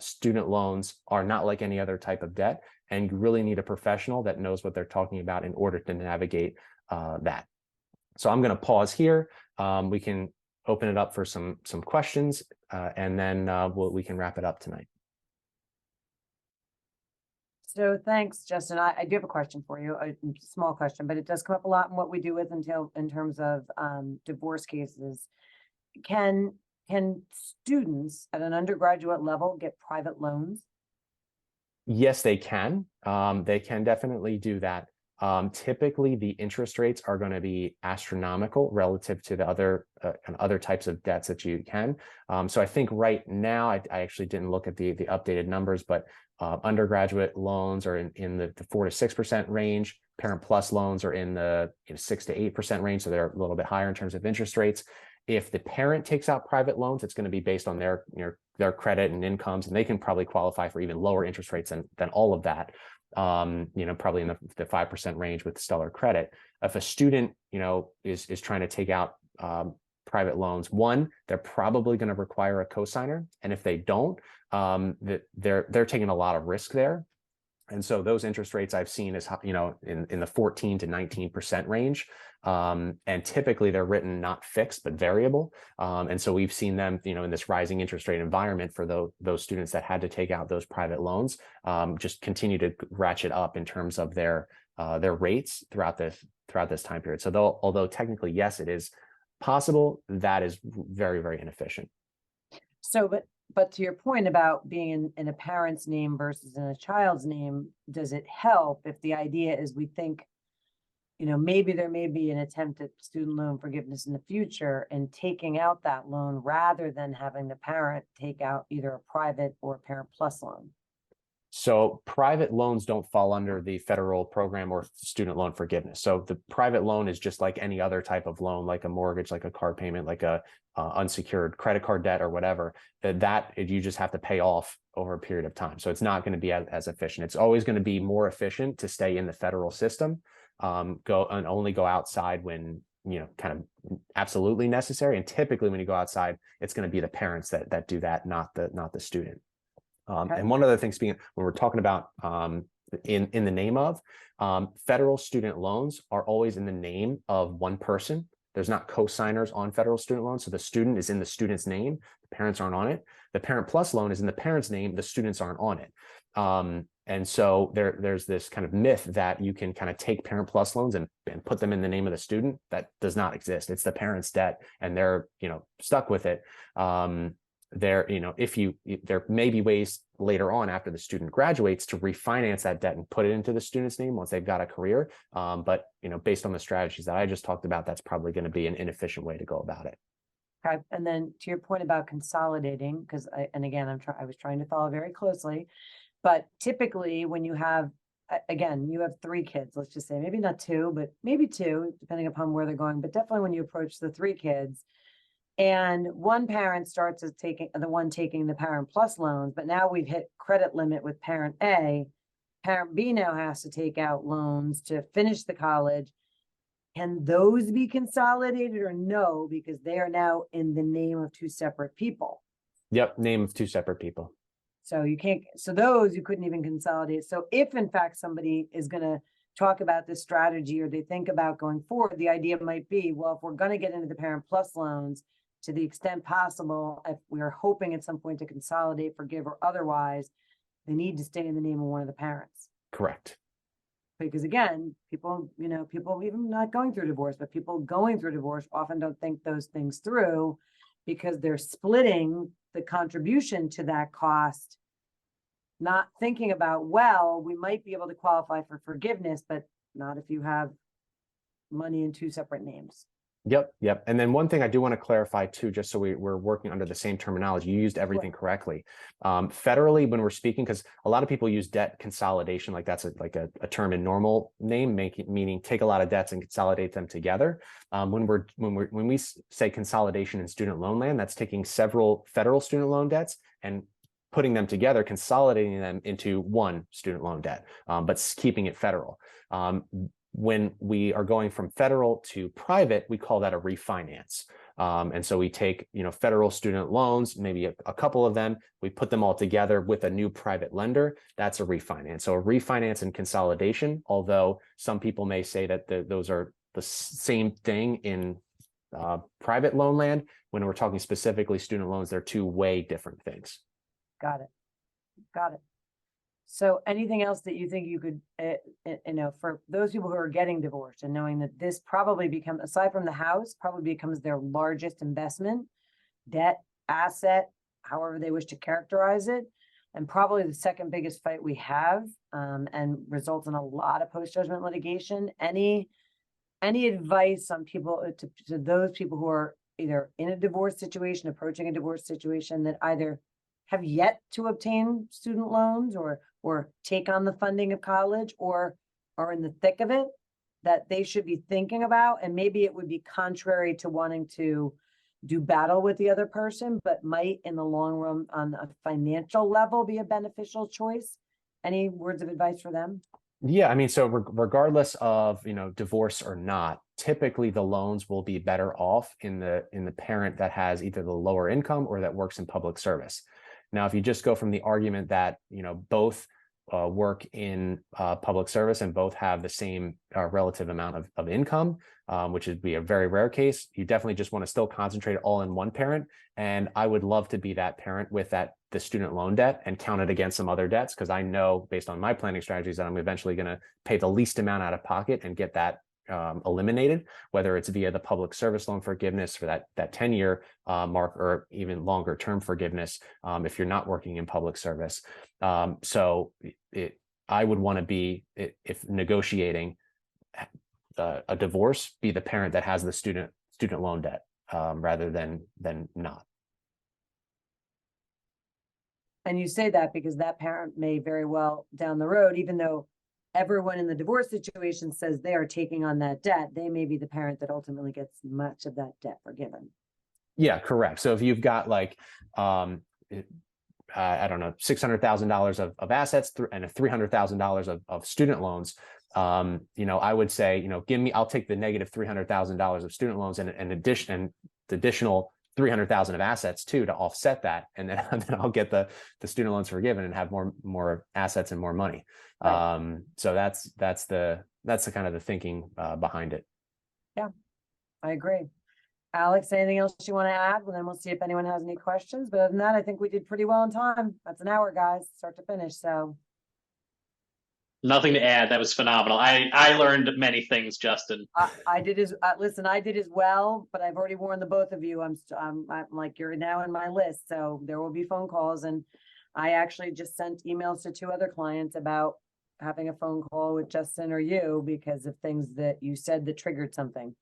student loans are not like any other type of debt, and you really need a professional that knows what they're talking about in order to navigate that. So I'm going to pause here. We can open it up for some questions, and then we can wrap it up tonight. So thanks, Justin. I do have a question for you, a small question, but it does come up a lot in what we do with in terms of divorce cases. Can students at an undergraduate level get private loans? Yes, they can. They can definitely do that. Typically, the interest rates are going to be astronomical relative to the other types of debts that you can. So I think right now, I actually didn't look at the updated numbers, but undergraduate loans are in the 4 to 6% range. Parent Plus loans are in the 6 to 8% range, so they're a little bit higher in terms of interest rates. If the parent takes out private loans, it's going to be based on their credit and incomes, and they can probably qualify for even lower interest rates than all of that. probably in the 5% range with stellar credit. If a student, is trying to take out private loans, one, they're probably going to require a cosigner, and if they don't, they're taking a lot of risk there. And so those interest rates I've seen is, in the 14 to 19% range. And typically they're written not fixed, but variable. And so we've seen them, in this rising interest rate environment for those students that had to take out those private loans, just continue to ratchet up in terms of their rates throughout this time period. So although technically, yes, it is possible, that is very, very inefficient. So, but to your point about being in a parent's name versus in a child's name, does it help if the idea is we think, maybe there may be an attempt at student loan forgiveness in the future, and taking out that loan rather than having the parent take out either a private or a Parent Plus loan? So private loans don't fall under the federal program or student loan forgiveness. So the private loan is just like any other type of loan, like a mortgage, like a car payment, like a unsecured credit card debt or whatever, that you just have to pay off over a period of time. So it's not going to be as efficient. It's always going to be more efficient to stay in the federal system, only go outside when, kind of absolutely necessary. And typically when you go outside, it's going to be the parents that do that, not the student. And one other thing, when we're talking about in the name of, federal student loans are always in the name of one person. There's not co-signers on federal student loans. So the student is in the student's name. The parents aren't on it. The Parent Plus loan is in the parent's name. The students aren't on it. And so there's this kind of myth that you can kind of take Parent Plus loans and put them in the name of the student. That does not exist. It's the parent's debt, and they're, stuck with it. There may be ways later on after the student graduates to refinance that debt and put it into the student's name once they've got a career. But based on the strategies that I just talked about, that's probably going to be an inefficient way to go about it. Okay. And then to your point about consolidating, because I was trying to follow very closely, but typically when you have, again, you have 3 kids, let's just say, maybe not 2, but maybe 2, depending upon where they're going, but definitely when you approach the 3 kids, and one parent starts as taking the Parent Plus loans, but now we've hit credit limit with parent A. Parent B now has to take out loans to finish the college. Can those be consolidated or no? Because they are now in the name of 2 separate people. Yep, name of 2 separate people. So you can't. So those you couldn't even consolidate. So if in fact somebody is going to talk about this strategy, or they think about going forward, the idea might be, well, if we're going to get into the Parent Plus loans, to the extent possible, if we're hoping at some point to consolidate, forgive, or otherwise, they need to stay in the name of one of the parents. Correct. Because again, people even not going through divorce, but people going through divorce often don't think those things through, because they're splitting the contribution to that cost, not thinking about, well, we might be able to qualify for forgiveness, but not if you have money in 2 separate names. Yep. And then one thing I do want to clarify too, just so we're working under the same terminology, you used everything correctly. Federally, when we're speaking, because a lot of people use debt consolidation, like that's a term in normal name, meaning take a lot of debts and consolidate them together. When we say consolidation in student loan land, that's taking several federal student loan debts and putting them together, consolidating them into one student loan debt, but keeping it federal. When we are going from federal to private, we call that a refinance. And so we take, federal student loans, maybe a couple of them, we put them all together with a new private lender. That's a refinance. So a refinance and consolidation, although some people may say that those are the same thing in private loan land, when we're talking specifically student loans, they're 2 way different things. Got it. So anything else that you think you could, for those people who are getting divorced and knowing that this probably aside from the house, probably becomes their largest investment, debt, asset, however they wish to characterize it, and probably the second biggest fight we have, and results in a lot of post-judgment litigation. Any advice on people, to those people who are either in a divorce situation, approaching a divorce situation, that either have yet to obtain student loans or take on the funding of college, or are in the thick of it, that they should be thinking about? And maybe it would be contrary to wanting to do battle with the other person, but might in the long run on a financial level be a beneficial choice. Any words of advice for them? Yeah, I mean, so regardless of, divorce or not, typically the loans will be better off in the parent that has either the lower income or that works in public service. Now, if you just go from the argument that, both work in public service and both have the same relative amount of income, which would be a very rare case, you definitely just want to still concentrate all in one parent. And I would love to be that parent with the student loan debt and count it against some other debts, because I know based on my planning strategies that I'm eventually going to pay the least amount out of pocket and get that eliminated, whether it's via the public service loan forgiveness for that 10-year mark, or even longer term forgiveness if you're not working in public service. So I would want to be, if negotiating a divorce, be the parent that has the student loan debt rather than not. And you say that because that parent may very well down the road, even though everyone in the divorce situation says they are taking on that debt, they may be the parent that ultimately gets much of that debt forgiven. Yeah, correct. So if you've got like, I don't know, $600,000 of assets and $300,000 of student loans, I would say, I'll take the negative $300,000 of student loans and the additional 300,000 of assets too to offset that, and then I'll get the student loans forgiven and have more assets and more money. Right. So that's the kind of the thinking behind it. Yeah, I agree. Alex, anything else you want to add? Well, then we'll see if anyone has any questions. But other than that, I think we did pretty well on time. That's an hour, guys, start to finish. So nothing to add. That was phenomenal. I learned many things, Justin. I did as listen. I did as well, but I've already warned the both of you. I'm like, you're now in my list, so there will be phone calls. And I actually just sent emails to 2 other clients about having a phone call with Justin or you because of things that you said that triggered something.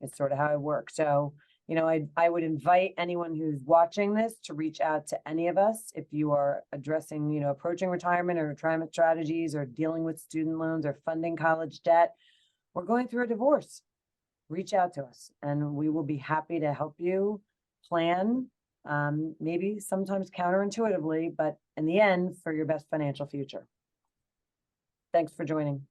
It's sort of how I work. So, I would invite anyone who's watching this to reach out to any of us if you are addressing, approaching retirement or retirement strategies, or dealing with student loans or funding college debt, or going through a divorce. Reach out to us and we will be happy to help you plan, maybe sometimes counterintuitively, but in the end, for your best financial future. Thanks for joining.